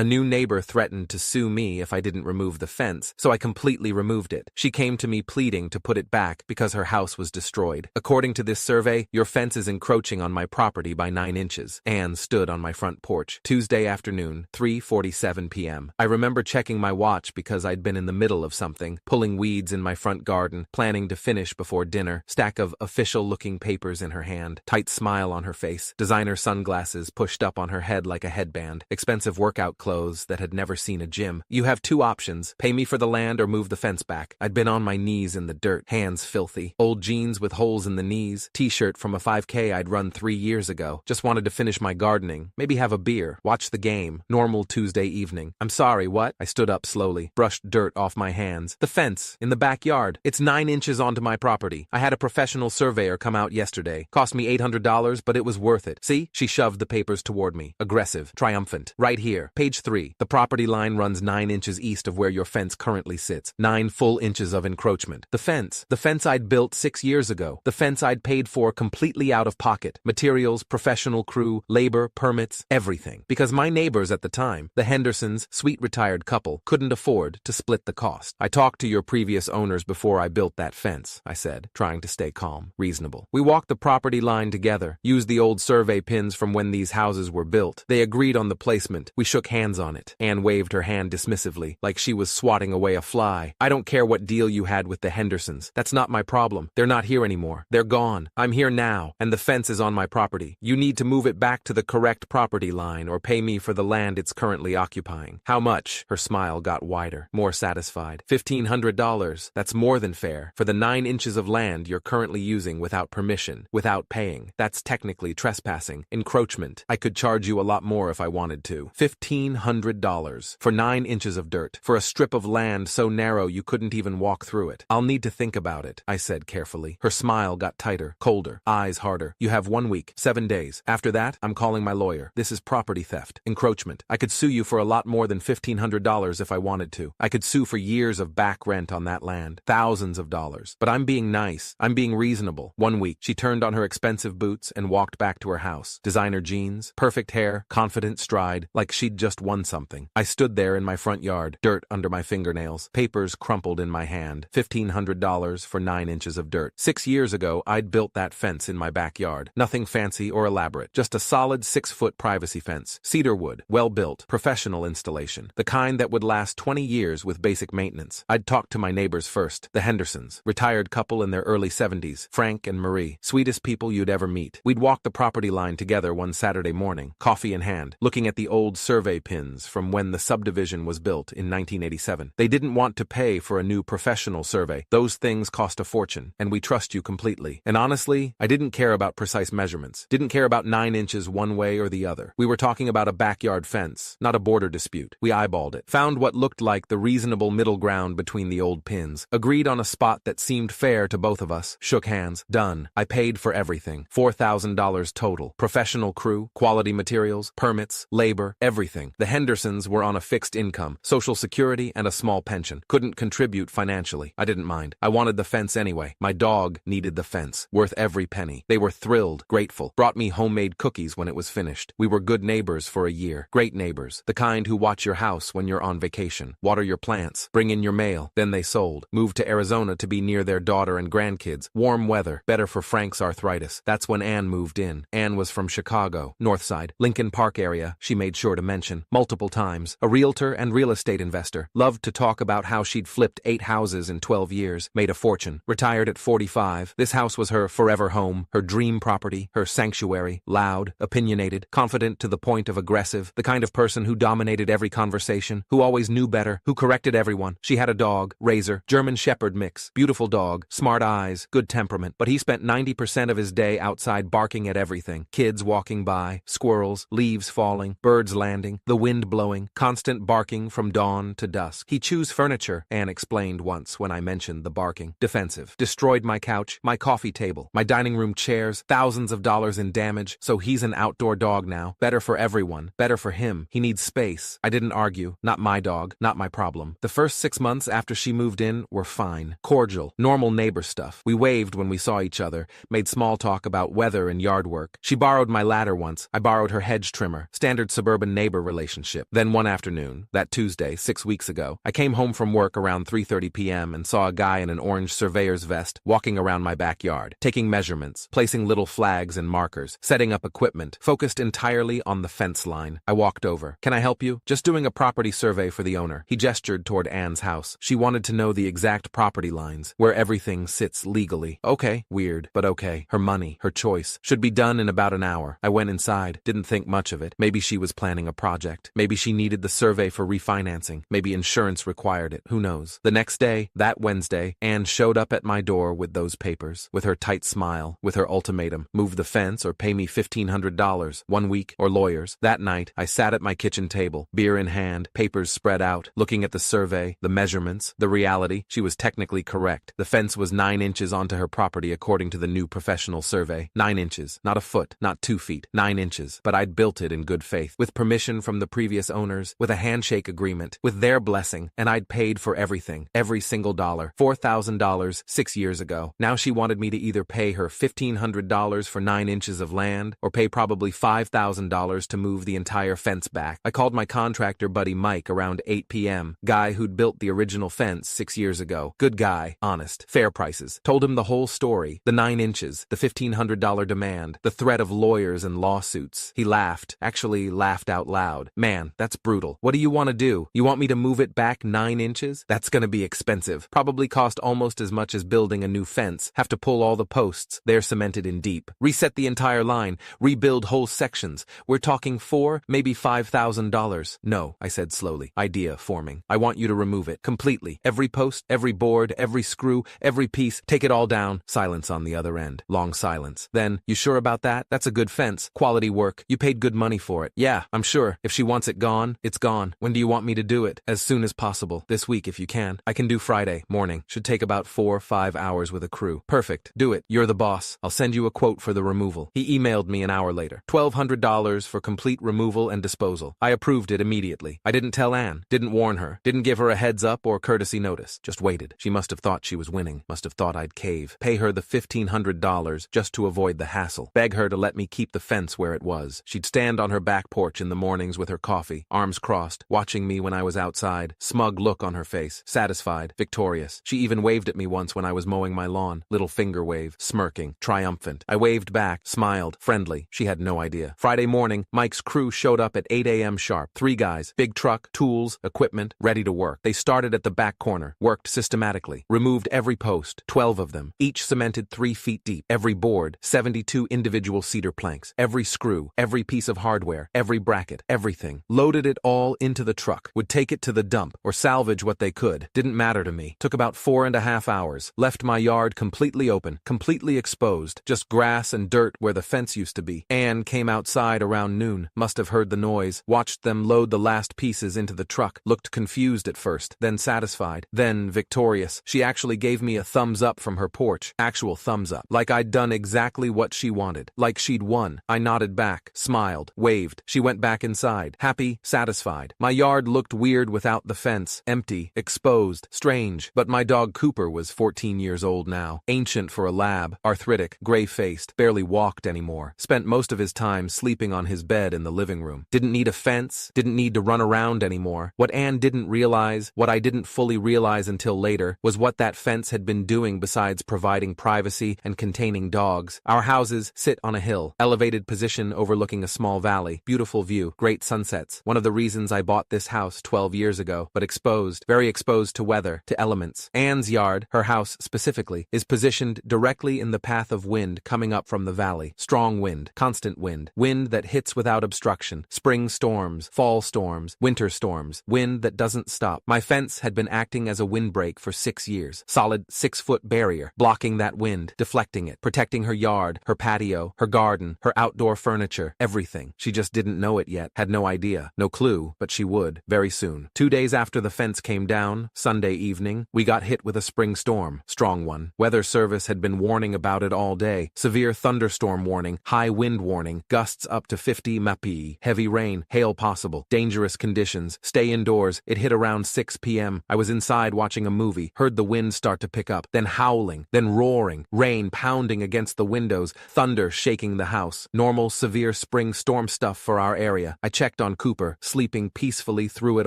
A new neighbor threatened to sue me if I didn't remove the fence, so I completely removed it. She came to me pleading to put it back because her house was destroyed. According to this survey, your fence is encroaching on my property by 9 inches. Anne stood on my front porch. Tuesday afternoon, 3:47 p.m. I remember checking my watch because I'd been in the middle of something, pulling weeds in my front garden, planning to finish before dinner, stack of official-looking papers in her hand, tight smile on her face, designer sunglasses pushed up on her head like a headband, expensive workout clothes that had never seen a gym. You have 2 options, pay me for the land or move the fence back. I'd been on my knees in the dirt, hands filthy, old jeans with holes in the knees, t-shirt from a 5K I'd run 3 years ago. Just wanted to finish my gardening, maybe have a beer, watch the game. Normal Tuesday evening. I'm sorry, what? I stood up slowly, brushed dirt off my hands. The fence, in the backyard. It's 9 inches onto my property. I had a professional surveyor come out yesterday. Cost me $800, but it was worth it. See? She shoved the papers toward me. Aggressive. Triumphant. Right here. Page 3. The property line runs 9 inches east of where your fence currently sits. 9 full inches of encroachment. The fence I'd built 6 years ago. The fence I'd paid for completely out of pocket. Materials, professional crew, labor, permits, everything. Because my neighbors at the time, the Hendersons, sweet retired couple, couldn't afford to split the cost. I talked to your previous owners before I built that fence, I said, trying to stay calm, reasonable. We walked the property line together, used the old survey pins from when these houses were built. They agreed on the placement. We shook hands on it. Anne waved her hand dismissively, like she was swatting away a fly. I don't care what deal you had with the Hendersons. That's not my problem. They're not here anymore. They're gone. I'm here now, and the fence is on my property. You need to move it back to the correct property line or pay me for the land it's currently occupying. How much? Her smile got wider, more satisfied. $1,500. That's more than fair. For the 9 inches of land you're currently using without permission, without paying. That's technically trespassing, encroachment. I could charge you a lot more if I wanted to. $1,500. For 9 inches of dirt. For a strip of land so narrow you couldn't even walk through it. I'll need to think about it, I said carefully. Her smile got tighter, colder, eyes harder. You have 1 week, 7 days. After that, I'm calling my lawyer. This is property theft, encroachment. I could sue you for a lot more than $1,500 if I wanted to. I could sue for years of back rent on that land, thousands of dollars. But I'm being nice. I'm being reasonable. 1 week, she turned on her expensive boots and walked back to her house. Designer jeans, perfect hair, confident stride, like she'd just won something. I stood there in my front yard, dirt under my fingernails, papers crumpled in my hand. $1,500 for 9 inches of dirt. 6 years ago, I'd built that fence in my backyard. Nothing fancy or elaborate, just a solid 6-foot privacy fence. Cedar wood, well-built, professional installation. The kind that would last 20 years with basic maintenance. I'd talked to my neighbors first, the Hendersons, retired couple in their early 70s, Frank and Marie, sweetest people you'd ever meet. We'd walk the property line together one Saturday morning, coffee in hand, looking at the old survey pins from when the subdivision was built in 1987. They didn't want to pay for a new professional survey. Those things cost a fortune, and we trust you completely. And honestly, I didn't care about precise measurements. Didn't care about 9 inches one way or the other. We were talking about a backyard fence, not a border dispute. We eyeballed it, found what looked like the reasonable middle ground between the old pins, agreed on a spot that seemed fair to both of us, shook hands, done. I paid for everything. $4,000 total. Professional crew, quality materials, permits, labor, everything. The Hendersons were on a fixed income, Social Security, and a small pension. Couldn't contribute financially. I didn't mind. I wanted the fence anyway. My dog needed the fence. Worth every penny. They were thrilled, grateful. Brought me homemade cookies when it was finished. We were good neighbors for a year. Great neighbors. The kind who watch your house when you're on vacation. Water your plants. Bring in your mail. Then they sold. Moved to Arizona to be near their daughter and grandkids. Warm weather. Better for Frank's arthritis. That's when Anne moved in. Anne was from Chicago, North Side, Lincoln Park area, she made sure to mention. Multiple times. A realtor and real estate investor. Loved to talk about how she'd flipped 8 houses in 12 years. Made a fortune. Retired at 45. This house was her forever home. Her dream property. Her sanctuary. Loud. Opinionated. Confident to the point of aggressive. The kind of person who dominated every conversation. Who always knew better. Who corrected everyone. She had a dog. Razor. German Shepherd mix. Beautiful dog. Smart eyes. Good temperament. But he spent 90% of his day outside barking at everything. Kids walking by. Squirrels. Leaves falling. Birds landing. The wind blowing. Constant barking from dawn to dusk. He chews furniture, Anne explained once when I mentioned the barking. Defensive. Destroyed my couch, my coffee table, my dining room chairs, thousands of dollars in damage, so he's an outdoor dog now. Better for everyone. Better for him. He needs space. I didn't argue. Not my dog. Not my problem. The first 6 months after she moved in were fine. Cordial. Normal neighbor stuff. We waved when we saw each other, made small talk about weather and yard work. She borrowed my ladder once. I borrowed her hedge trimmer. Standard suburban neighbor relationship. relationship. Then one afternoon, that Tuesday, 6 weeks ago, I came home from work around 3:30 p.m. and saw a guy in an orange surveyor's vest walking around my backyard, taking measurements, placing little flags and markers, setting up equipment, focused entirely on the fence line. I walked over. "Can I help you?" "Just doing a property survey for the owner." He gestured toward Anne's house. She wanted to know the exact property lines, where everything sits legally. Okay, weird, but okay. Her money, her choice. Should be done in about an hour. I went inside, didn't think much of it. Maybe she was planning a project. Maybe she needed the survey for refinancing. Maybe insurance required it. Who knows? The next day, that Wednesday, Anne showed up at my door with those papers, with her tight smile, with her ultimatum: move the fence or pay me $1,500, 1 week, or lawyers. That night, I sat at my kitchen table, beer in hand, papers spread out, looking at the survey, the measurements, the reality. She was technically correct. The fence was 9 inches onto her property according to the new professional survey. 9 inches, not a foot, not 2 feet, 9 inches. But I'd built it in good faith, with permission from the previous owners, with a handshake agreement, with their blessing, and I'd paid for everything, every single dollar, $4,000 6 years ago. Now she wanted me to either pay her $1,500 for 9 inches of land, or pay probably $5,000 to move the entire fence back. I called my contractor buddy Mike around 8 p.m., guy who'd built the original fence 6 years ago. Good guy, honest, fair prices. Told him the whole story, the 9 inches, the $1,500 demand, the threat of lawyers and lawsuits. He laughed, actually laughed out loud. "Man, that's brutal. What do you want to do? You want me to move it back 9 inches? That's gonna be expensive. Probably cost almost as much as building a new fence. Have to pull all the posts. They're cemented in deep. Reset the entire line. Rebuild whole sections. We're talking $4,000, maybe $5,000. No," I said slowly, idea forming. "I want you to remove it. Completely. Every post, every board, every screw, every piece. Take it all down." Silence on the other end. Long silence. Then, "You sure about that? That's a good fence. Quality work. You paid good money for it." "Yeah, I'm sure. If she wants it gone, it's gone." "When do you want me to do it?" "As soon as possible. This week if you can." "I can do Friday morning. Should take about 4 or 5 hours with a crew." "Perfect. Do it. You're the boss. I'll send you a quote for the removal." He emailed me an hour later. $1,200 for complete removal and disposal. I approved it immediately. I didn't tell Anne. Didn't warn her. Didn't give her a heads up or courtesy notice. Just waited. She must have thought she was winning. Must have thought I'd cave. Pay her the $1,500 just to avoid the hassle. Beg her to let me keep the fence where it was. She'd stand on her back porch in the mornings with her coffee, arms crossed, watching me when I was outside. Smug look on her face. Satisfied. Victorious. She even waved at me once when I was mowing my lawn. Little finger wave. Smirking. Triumphant. I waved back. Smiled. Friendly. She had no idea. Friday morning, Mike's crew showed up at 8 a.m. sharp. 3 guys. Big truck, tools, equipment, ready to work. They started at the back corner. Worked systematically. Removed every post. 12 of them. Each cemented 3 feet deep. Every board. 72 individual cedar planks. Every screw. Every piece of hardware. Every bracket. Everything. Loaded it all into the truck. Would take it to the dump or salvage what they could. Didn't matter to me. Took about 4.5 hours. Left my yard completely open. Completely exposed. Just grass and dirt where the fence used to be. Anne came outside around noon. Must have heard the noise. Watched them load the last pieces into the truck. Looked confused at first. Then satisfied. Then victorious. She actually gave me a thumbs up from her porch. Actual thumbs up. Like I'd done exactly what she wanted. Like she'd won. I nodded back. Smiled. Waved. She went back inside. Happy. Satisfied. My yard looked weird without the fence. Empty. Exposed. Strange. But my dog Cooper was 14 years old now. Ancient for a lab. Arthritic. Gray-faced. Barely walked anymore. Spent most of his time sleeping on his bed in the living room. Didn't need a fence. Didn't need to run around anymore. What Anne didn't realize, what I didn't fully realize until later, was what that fence had been doing besides providing privacy and containing dogs. Our houses sit on a hill. Elevated position overlooking a small valley. Beautiful view. Great sunsets. One of the reasons I bought this house 12 years ago. But exposed. Very exposed to weather. To elements. Anne's yard, her house specifically, is positioned directly in the path of wind coming up from the valley. Strong wind. Constant wind. Wind that hits without obstruction. Spring storms. Fall storms. Winter storms. Wind that doesn't stop. My fence had been acting as a windbreak for 6 years. Solid 6-foot barrier. Blocking that wind. Deflecting it. Protecting her yard. Her patio. Her garden. Her outdoor furniture. Everything. She just didn't know it yet. Had no idea. No clue. But she would. Very soon. 2 days after the fence came down, Sunday evening, we got hit with a spring storm. Strong one. Weather service had been warning about it all day. Severe thunderstorm warning. High wind warning. Gusts up to 50 mph. Heavy rain. Hail possible. Dangerous conditions. Stay indoors. It hit around 6 p.m. I was inside watching a movie. Heard the wind start to pick up. Then howling. Then roaring. Rain pounding against the windows. Thunder shaking the house. Normal severe spring storm stuff for our area. I checked checked on Cooper, sleeping peacefully through it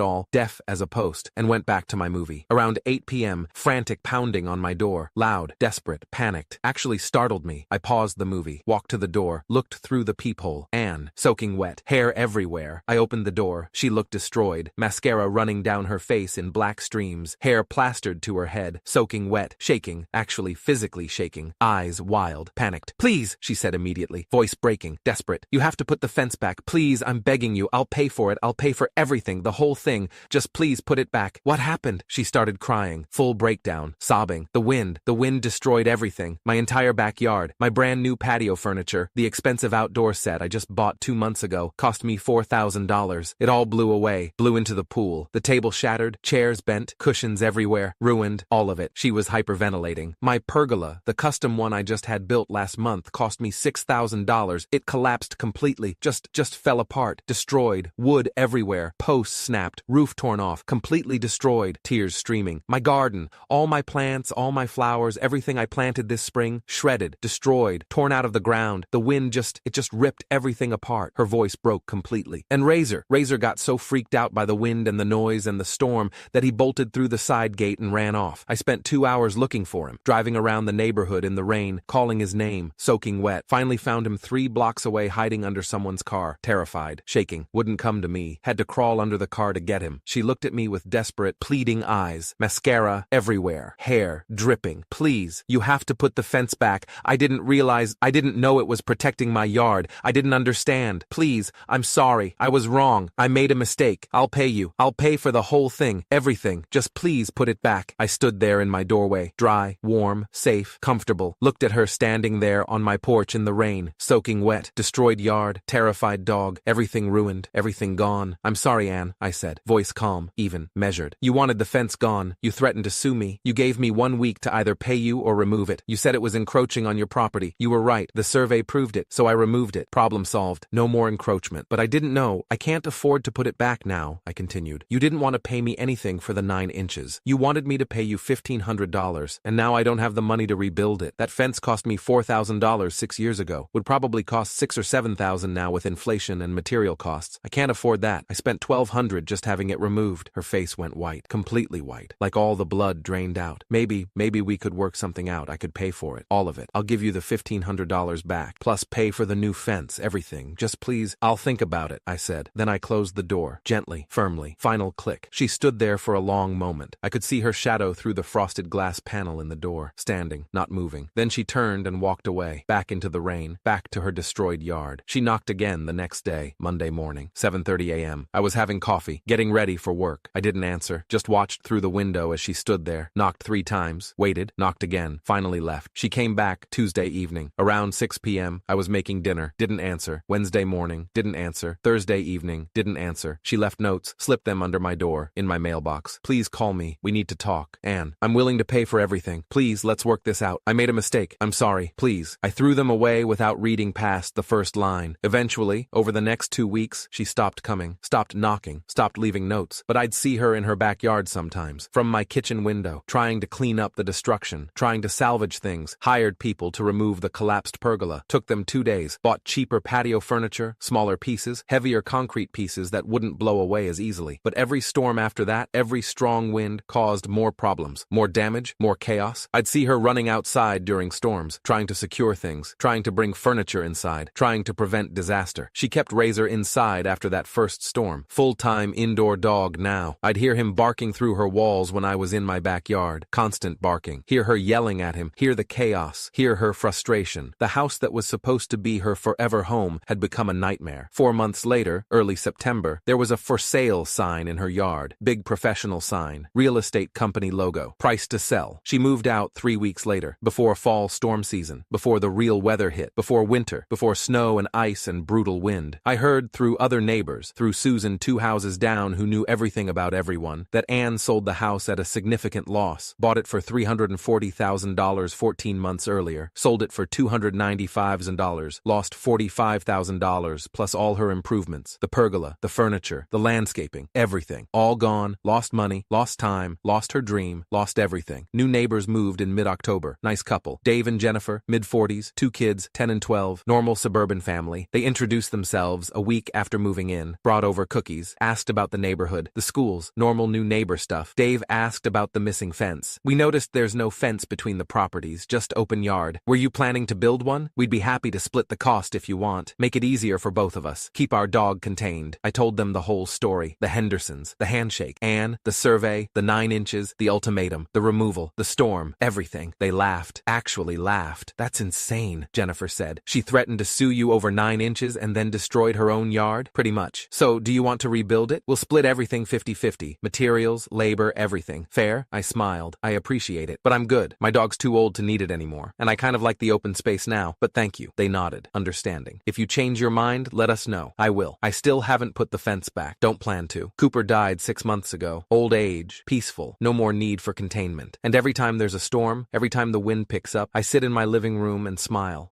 all, deaf as a post, and went back to my movie. Around 8 p.m., frantic pounding on my door, loud, desperate, panicked, actually startled me. I paused the movie, walked to the door, looked through the peephole. Anne, soaking wet, hair everywhere. I opened the door. She looked destroyed, mascara running down her face in black streams, hair plastered to her head, soaking wet, shaking, actually physically shaking, eyes wild, panicked. "Please," she said immediately, voice breaking, desperate. "You have to put the fence back. Please, I'm begging you. I'll pay for it. I'll pay for everything, the whole thing. Just please put it back." "What happened?" She started crying, full breakdown, sobbing. The wind destroyed everything. My entire backyard, my brand new patio furniture, the expensive outdoor set I just bought 2 months ago, cost me $4,000. It all blew away, blew into the pool. The table shattered, chairs bent, cushions everywhere, ruined, all of it. She was hyperventilating. My pergola, the custom one I just had built last month, cost me $6,000. It collapsed completely, just fell apart, destroyed, wood everywhere, posts snapped, roof torn off, completely destroyed, tears streaming. My garden, all my plants, all my flowers, everything I planted this spring, shredded, destroyed, torn out of the ground. The wind just ripped everything apart. Her voice broke completely. And Razor got so freaked out by the wind and the noise and the storm that he bolted through the side gate and ran off. I spent 2 hours looking for him, driving around the neighborhood in the rain, calling his name, soaking wet. Finally found him 3 blocks away, hiding under someone's car, terrified, shaking, wouldn't come to me, had to crawl under the car to get him. She looked at me with desperate, pleading eyes, mascara everywhere, hair dripping. "Please, you have to put the fence back. I didn't know it was protecting my yard. I didn't understand. Please, I'm sorry. I was wrong. I made a mistake. I'll pay you. I'll pay for the whole thing, everything. Just please put it back." I stood there in my doorway, dry, warm, safe, comfortable, looked at her standing there on my porch in the rain, soaking wet, destroyed yard, terrified dog, everything ruined, everything gone. "I'm sorry, Anne," I said, voice calm, even, measured. "You wanted the fence gone. You threatened to sue me. You gave me 1 week to either pay you or remove it. You said it was encroaching on your property. You were right. The survey proved it, so I removed it. Problem solved. No more encroachment. But I didn't know. I can't afford to put it back now," I continued. "You didn't want to pay me anything for the 9 inches. You wanted me to pay you $1,500, and now I don't have the money to rebuild it. That fence cost me $4,000 6 years ago. Would probably cost $6,000 or $7,000 now with inflation and material costs. I can't afford that. I spent $1,200 just having it removed." Her face went white, completely white, like all the blood drained out. Maybe we could work something out. I could pay for it. All of it. I'll give you the $1,500 back, plus pay for the new fence, everything. Just please." "I'll think about it," I said. Then I closed the door, gently, firmly. Final click. She stood there for a long moment. I could see her shadow through the frosted glass panel in the door, standing, not moving. Then she turned and walked away, back into the rain, back to her destroyed yard. She knocked again the next day, Monday morning, 7:30 a.m. I was having coffee, getting ready for work. I didn't answer, just watched through the window as she stood there, knocked 3 times, waited, knocked again, finally left. She came back Tuesday evening. Around 6 p.m., I was making dinner, didn't answer. Wednesday morning, didn't answer. Thursday evening, didn't answer. She left notes, slipped them under my door, in my mailbox. "Please call me. We need to talk. Anne, I'm willing to pay for everything. Please, let's work this out. I made a mistake. I'm sorry. Please." I threw them away without reading past the first line. Eventually, over the next 2 weeks, she stopped coming, stopped knocking, stopped leaving notes. But I'd see her in her backyard sometimes, from my kitchen window, trying to clean up the destruction, trying to salvage things, hired people to remove the collapsed pergola. Took them 2 days, bought cheaper patio furniture, smaller pieces, heavier concrete pieces that wouldn't blow away as easily. But every storm after that, every strong wind, caused more problems, more damage, more chaos. I'd see her running outside during storms, trying to secure things, trying to bring furniture inside, trying to prevent disaster. She kept Razor inside after that first storm. Full-time indoor dog now. I'd hear him barking through her walls when I was in my backyard. Constant barking. Hear her yelling at him. Hear the chaos. Hear her frustration. The house that was supposed to be her forever home had become a nightmare. 4 months later, early September, there was a for sale sign in her yard. Big professional sign. Real estate company logo. Price to sell. She moved out 3 weeks later, before fall storm season, before the real weather hit, before winter, before snow and ice and brutal wind. I heard through other neighbors, through Susan 2 houses down who knew everything about everyone, that Anne sold the house at a significant loss, bought it for $340,000 14 months earlier, sold it for $295,000, lost $45,000 plus all her improvements, the pergola, the furniture, the landscaping, everything. All gone, lost money, lost time, lost her dream, lost everything. New neighbors moved in mid-October. Nice couple. Dave and Jennifer, mid-40s, 2 kids, 10 and 12, normal suburban family. They introduced themselves a week after moving in, brought over cookies, asked about the neighborhood, the schools, normal new neighbor stuff. Dave asked about the missing fence. We noticed there's no fence between the properties, just open yard. Were you planning to build one? We'd be happy to split the cost if you want. Make it easier for both of us. Keep our dog contained. I told them the whole story. The Hendersons, the handshake, Anne, the survey, the 9 inches, the ultimatum, the removal, the storm, everything. They laughed. Actually laughed. That's insane, Jennifer said. She threatened to sue you over 9 inches and then destroyed her own yard? Pretty much. So, do you want to rebuild it? We'll split everything 50-50. Materials, labor, everything. Fair? I smiled. I appreciate it. But I'm good. My dog's too old to need it anymore. And I kind of like the open space now. But thank you. They nodded, understanding. If you change your mind, let us know. I will. I still haven't put the fence back. Don't plan to. Cooper died 6 months ago. Old age. Peaceful. No more need for containment. And every time there's a storm, every time the wind picks up, I sit in my living room and smile.